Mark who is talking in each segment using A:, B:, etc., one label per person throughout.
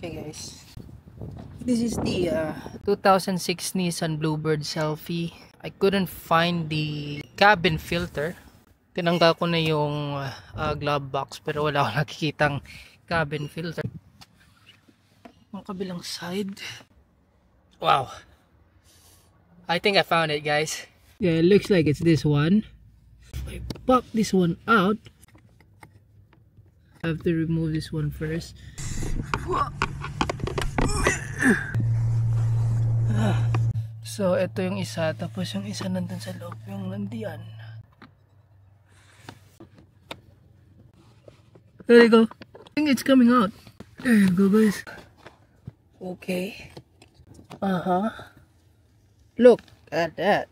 A: Okay guys, this is the 2006 Nissan Bluebird Selfie. I couldn't find the cabin filter. Tinanggal ko na yung glove box pero wala akong nakikitang cabin filter. Ang kabilang side. Wow. I think I found it, guys. Yeah, it looks like it's this one. If I pop this one out, I have to remove this one first. So, ito yung isa. Tapos yung isa nandun sa loob. Yung nandiyan. There you go. I think it's coming out. There you go, guys. Okay. Look at that.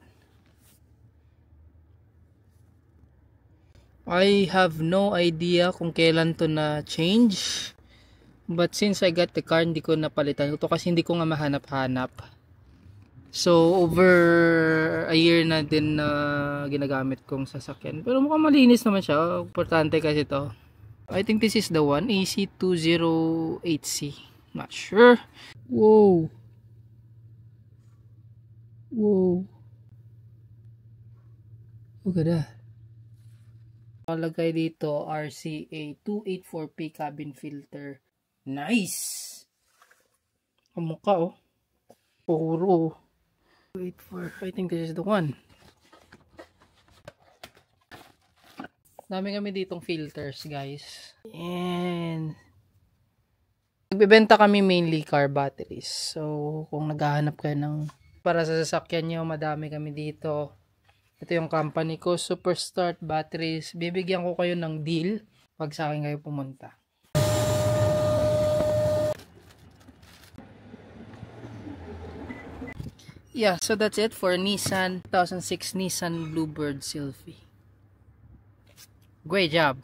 A: I have no idea kung kailan to na change. But since I got the car, hindi ko napalitan ito kasi hindi ko nga mahanap-hanap. So, over a year na din na ginagamit kong sasakyan. Pero mukhang malinis naman siya. Importante kasi to. I think this is the one. AC208C. Not sure. Whoa. Whoa. Look at that. Nakalagay dito RCA 284P cabin filter. Nice! Ang mukha oh. Puro. 284. I think this is the one. Dami kami ditong filters, guys. And nagbebenta kami mainly car batteries. So, kung naghahanap kayo ng para sa sasakyan nyo, madami kami dito. Ito yung company ko, Superstart Batteries. Bibigyan ko kayo ng deal pag sa akin kayo pumunta. Yeah, so that's it for Nissan 2006 Nissan Bluebird Selfie. Great job!